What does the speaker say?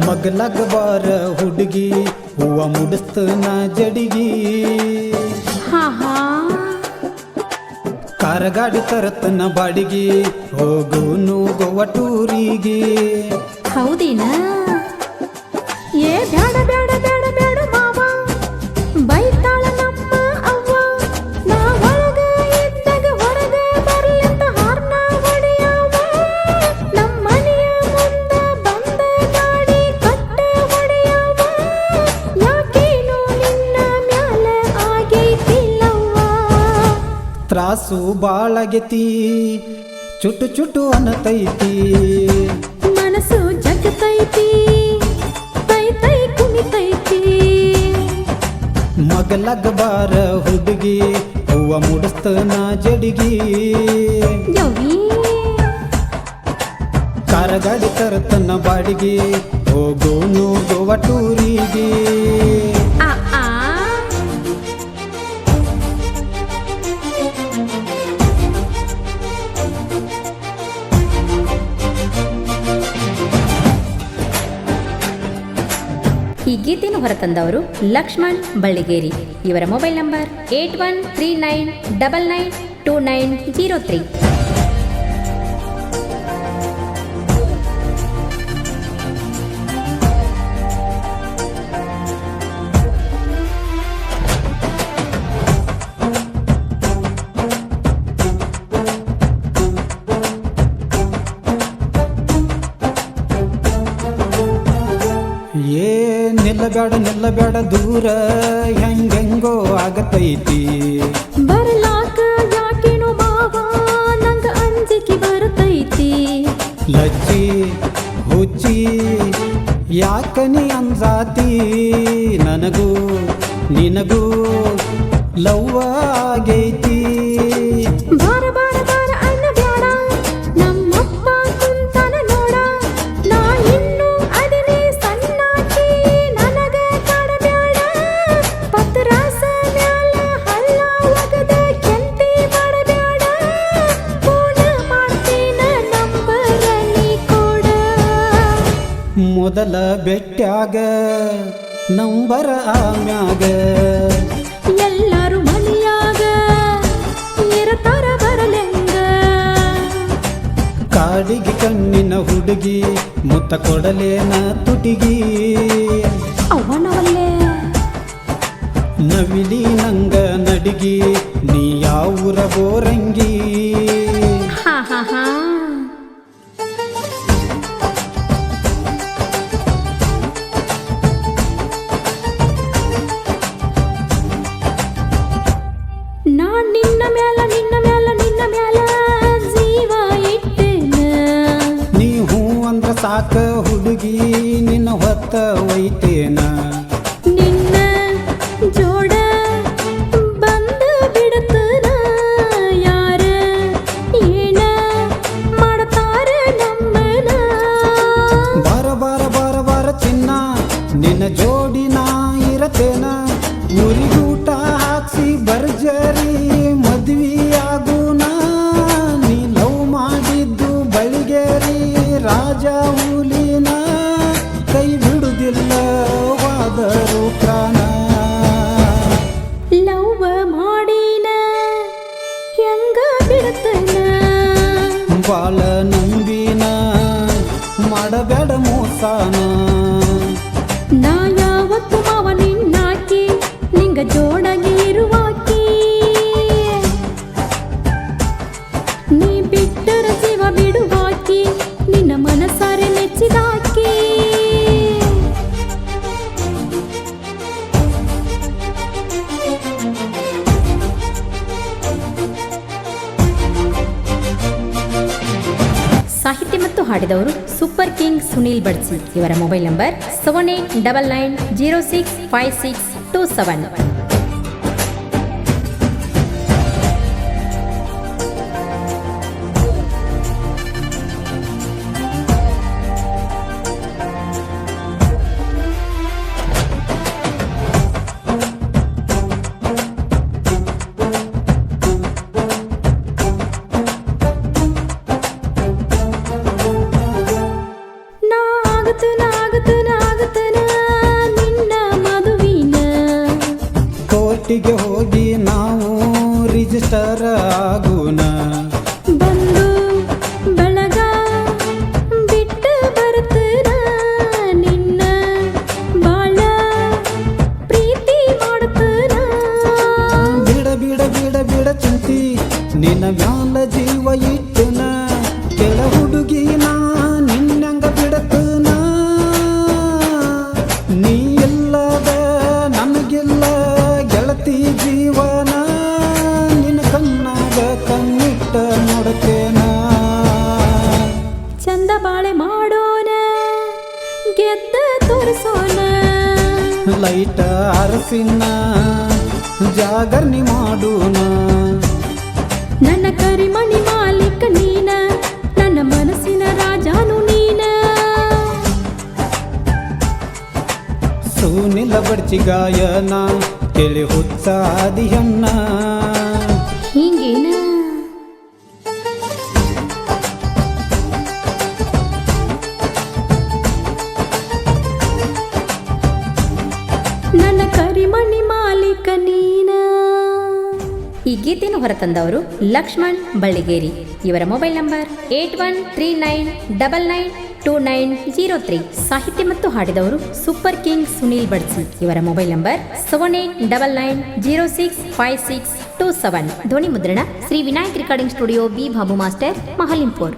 ಮಗಲಗ ಬಾರ ಹುಡುಗಿ ಹೂವ ಮುಡಿಸ್ತನ ಜಡಿಗಿ ಹಾ ಹಾ ಕಾರಗಾಡಿ ತರತನ ಬಾಡಿಗೆ ಹೋಗುನು ಗೋವಾ ಟೂರಿಗೆ. ಹೌದೇನ? ಏ ಬ್ಯಾಡ ಬ್ಯಾಡ ಬ್ಯಾಡ ಬ್ಯಾಡ ಮಾವ, ಬೈತಾಳ ನಮ್ಮ ಅವ್ವ. ನಾ ಒಳಗ ಇದ್ದಾಗ ಹೊರಗ ಬರ್ಲಿಂತ ಹಾರ್ನ ಹೊಡೆಯವ. ನಮ್ಮ ಮನೆಯ ಮುಂದ ಬಂದ ಗಾಡಿ ಕಟ್ಟ ಹೊಡೆಯವ. ಯಾಕೇನು ನಿನ್ನ ಮ್ಯಾಲ ಆಗೈತಿಲ್ಲವ್ವ? ತ್ರಾಸು ಬಾಳಾಗೈತಿ, ಚುಟ್ಟು ಚುಟ್ಟು ಅನ್ನತೈತಿ, ಮನಸ್ಸು ಜಗತೈತಿ, ತೈ ತೈ ಕುಣಿತೈತಿ. ಮಗಲಗ ಬಾರ ಹುಡುಗಿ ಹೂವ ಮುಡಿಸ್ತನ ಜಡಿಗಿ ಯವ್ವಿ ಕಾರಗಾಡಿ ತರತನ ಬಾಡಿಗೆ ಹೋಗೋನು ಗೋವಾ ಟೂರಿಗೆ. ಆ ಆ ಈ ಗೀತೆಯನ್ನು ಹೊರತಂದವರು ಲಕ್ಷ್ಮಣ್ ಬಳ್ಳಿಗೇರಿ. ಇವರ ಮೊಬೈಲ್ ನಂಬರ್ 8139992903. ಏ ನಿಲ್ಲಬೇಡ ದೂರ ಹೆಂಗೆಂಗೋ ಆಗತೈತಿ. ಬರ್ಲಾಕ ಯಾಕೇನು ಮಾವ, ನಂಗ ಅಂಜಿಕೆ ಬರ್ತೈತಿ. ಲಚ್ಚಿ ಹುಚ್ಚಿ ಯಾಕ ನೀ ಅಂಜಾತಿ, ನನಗೂ ನಿನಗೂ ಲವ್ವ ಆಗೈತಿ. ಬಾರ ಬಾರ ಬಾರ ಅನ್ನ ಬ್ಯಾಡ, ನಮ್ಮಪ್ಪ ಕುಂತಾನ ನೋಡ. ನಾ ಇನ್ನೂ ಅದನೇ ಸಣ್ಣಾಕಿ, ನನಗ ಕಾಡಬ್ಯಾಡ. ಪತ್ರಾಸ ಮ್ಯಾಲ ಹಳ್ಳ ಒಗದ ಕೆಂತಿ ಮಾಡಬ್ಯಾಡ. ಫೋನ ಮಾಡ್ತೀನ ನಂಬರ ನೀ ಕೊಡ. ಮೊದಲ ಬೆಟ್ಟ್ಯಾಗ ನಂಬರ ಆಮ್ಯಾಗ, ಎಲ್ಲರೂ ಮನೆಯಾಗ ಇರತಾರ ಬರಲೆಂಗ. ಕಾಡಿಗೆ ಕಣ್ಣಿನ ಹುಡುಗಿ ಮುತ್ತ ಕೊಡಲೇನ ತುಟಿಗಿ. ಅವನವಲ್ಲೇ ನವಿಲಿ ನಂಗ ನಡಿಗಿ ನೀ ಯಾವೂರ ಬೋರಂಗಿ. ಹಾ ಹಾ ಹಾ ನಾ ನಿನ್ನ ಮ್ಯಾಲ ನಿನ್ನ ಮ್ಯಾಲ ನಿನ್ನ ಮ್ಯಾಲ ಜೀವ ಇಟ್ಟೇನ. ನೀ ಹೂ ಅಂದ್ರ ಸಾಕ ಹುಡುಗಿ ನಿನ್ನ ಹೊತ್ತ ಒಯ್ತೇನ. ನಿನ್ನ ಜೋಡ ಬಂದ ಬಿಡತನ, ಯಾರ ಏನ ಮಾಡ್ತಾರ ನಮ್ಮನ. ಬಾರ ಬಾರ ಬಾರ ಬಾರ ಚಿನ್ನ ನಿನ್ನ ಜೋಡಿ ನಾ ಇರತೇನ. ಊರಿಗೂಟ ಹಾಕ್ಸಿ ಬರ್ಜರಿ ಮದ್ವಿಯಾಗುನ. ನೀ ಲವ್ ಮಾಡಿದ್ದು ಬಳಿಗೇರಿ ರಾಜ ಹುಲಿನ, ಕೈ ಬಿಡುದಿಲ್ಲ ವಾದರು ಪ್ರಾಣ. ಲವ್ವ ಮಾಡಿನ ಹೆಂಗ ಬಿಡತನ, ಬಾಳ ನಂಬಿನ ಮಾಡಬೇಡ ಮೋಸಾನ. ನಾ ಯಾವತ್ತು ಮಾವ ನಿನ್ನಾಕಿ, ನಿಂಗ ಜೋಡಾಗಿ ಇರುವಾಕಿ. ನೀ ಬಿಟ್ಟರ ಜೀವ ಬಿಡುವಾಕಿ, ನಿನ್ನ ಮನಸಾರೆ ಮೆಚ್ಚಿದಾಕಿ. ಸಾಹಿತ್ಯ ಮತ್ತು ಹಾಡಿದವರು ಸೂಪರ್ ಕಿಂಗ್ ಸುನೀಲ್ ಬಡ್ಸಿ. ಇವರ ಮೊಬೈಲ್ ನಂಬರ್ 7899065627. ಆಗುತ್ತನ ಒಟ್ಟಿಗೆ ಹೋಗಿ ನಾವು ರಿಜಿಸ್ಟರ್ ಆಗೋಣ. ಬಂದು ಬಳಗ ಬಿಟ್ಟು ಬರ್ತನ ನಿನ್ನ ಬಾಳ ಪ್ರೀತಿ ಮಾಡ್ತನ. ಬಿಡ ಬಿಡ ಬಿಡ ಬಿಡ ಚಿಂತಿ ನಿನ್ನ ಮ್ಯಾಲ ಜೀವ ಇಟ್ಟನ. ಕೆಳ ಹುಡುಗಿನ ನಿನ್ನಂಗ ಬಿಡತನ. ನೀ ಇಲ್ಲದ ನನಗಿಲ್ಲ ಗೆಳತಿ ಜೀವನ. ನಿನ್ನ ಕಣ್ಣಾಗ ಕಣ್ಣಿಟ್ಟ ನೋಡ್ತೇನ. ಚಂದ ಬಾಳೆ ಮಾಡೋಣ ಗೆದ್ದ ತೋರಿಸೋಣ. ಲೈಟ್ ಅರಸಿನ ಜಾಗರ್ನಿ ಮಾಡೋಣ. ನನ್ನ ಕರಿಮಣಿ ಮಾಲೀಕ ನೀನ, ನನ್ನ ಮನಸ್ಸಿನ ರಾಜಾನು ನೀನ. ಸುನಿಲ ಬಡ್ಚಿ ಗಾಯನ ಕೇಳಿ ಹುಚ್ಚಾದಿಯನ್ನ. ಹಿಂಗೇನ ನನ್ನ ಕರಿಮಣಿ ಮಾಲೀಕ ನೀನ. ಈ ಗೀತೆಯನ್ನು ಹೊರತಂದವರು ಲಕ್ಷ್ಮಣ್ ಬಳ್ಳಿಗೇರಿ. ಇವರ ಮೊಬೈಲ್ ನಂಬರ್ 8139992903. ಸಾಹಿತ್ಯ ಮತ್ತು ಹಾಡಿದವರು ಸೂಪರ್ ಕಿಂಗ್ ಸುನೀಲ್ ಬಡ್ಸಿ. ಇವರ ಮೊಬೈಲ್ ನಂಬರ್ 7899065627. ಧ್ವನಿ ಮುದ್ರಣ Shri Vinayak recording studio, B Babu master, ಮಹಲಿಂಪುರ್.